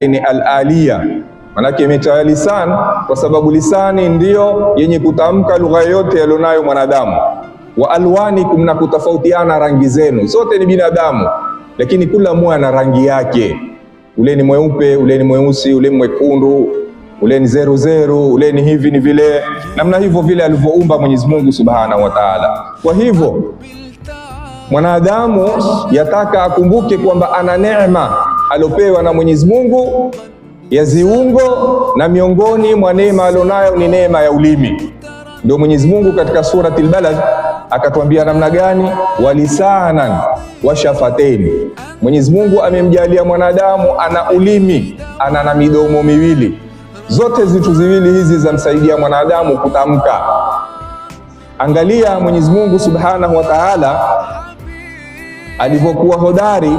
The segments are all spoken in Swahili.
ni al-aliya, manake imetoa lisan kwa sababu lisani ndiyo yenye kutamka lugha yote yalionayo mwanadamu. Wa alwanikum, na kutofautiana rangi zenu. Sote ni binadamu, lakini kila mmoja na rangi yake. Ule ni mweupe, ule ni mweusi, ule ni mwekundu, ule ni zeru, ule ni hivi ni vile, namna hivyo vile alivyoumba Mwenyezi Mungu Subhanahu wa Ta'ala. Kwa hivyo mwanadamu yataka akumbuke kwamba ana neema alopewa na Mwenyezi Mungu ya ziungo, na miongoni mwa neema alionayo ni neema ya ulimi. Ndio Mwenyezi Mungu katika surati al-Balad akatuambia namna gani, walisanan wa shafatain. Mwenyezi Mungu amemjalia mwanadamu ana ulimi, ana na midomo miwili. Zote zitu ziwili hizi zamsaidia mwanadamu kutamka. Angalia Mwenyezi Mungu Subhanahu wa Ta'ala alivyokuwa hodari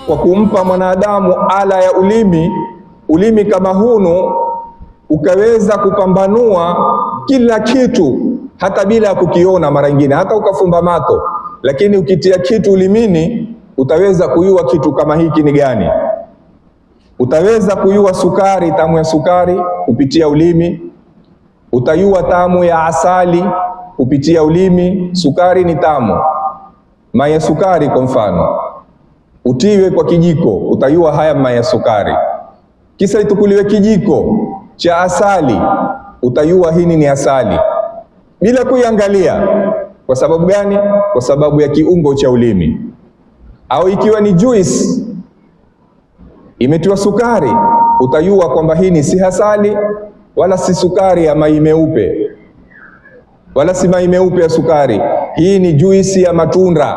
kwa kumpa mwanadamu ala ya ulimi. Ulimi kama hunu ukaweza kupambanua kila kitu hata bila ya kukiona mara nyingine, hata ukafumba mato, lakini ukitia kitu ulimini utaweza kujua kitu kama hiki ni gani. Utaweza kujua sukari, tamu ya sukari kupitia ulimi. Utajua tamu ya asali kupitia ulimi. Sukari ni tamu, mai ya sukari kwa mfano utiwe kwa kijiko, utajua haya mai ya sukari. Kisa itukuliwe kijiko cha asali, utajua hii ni asali bila kuiangalia. Kwa sababu gani? Kwa sababu ya kiungo cha ulimi. Au ikiwa ni juice imetiwa sukari, utajua kwamba hii ni si asali wala si sukari ya mai meupe, wala si mai meupe ya sukari. Hii ni juisi ya matunda,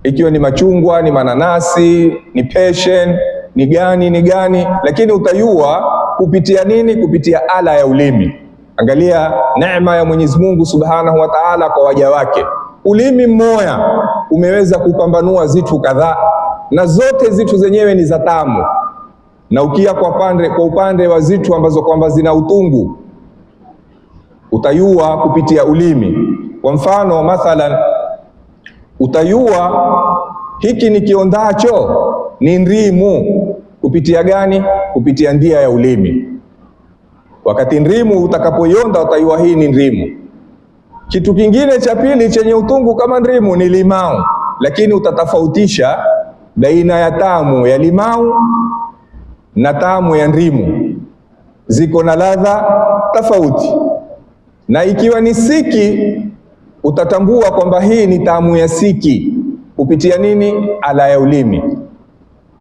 ikiwa ni machungwa, ni mananasi, ni passion, ni gani, lakini utajua kupitia nini? Kupitia ala ya ulimi. Angalia neema ya Mwenyezi Mungu Subhanahu wa Ta'ala kwa waja wake. Ulimi mmoja umeweza kupambanua zitu kadhaa, na zote zitu zenyewe ni za tamu. Na ukia kwa upande wa zitu ambazo kwamba zina utungu, utajua kupitia ulimi. Kwa mfano mathalan, utajua hiki ni kiondacho ni ndimu kupitia gani? Kupitia ndia ya ulimi. Wakati ndimu utakapoionda utajua hii ni ndimu. Kitu kingine cha pili chenye utungu kama ndimu ni limau, lakini utatofautisha baina ya tamu ya limau na tamu ya ndimu, ziko na ladha tofauti. Na ikiwa ni siki, utatambua kwamba hii ni tamu ya siki kupitia nini? Ala ya ulimi.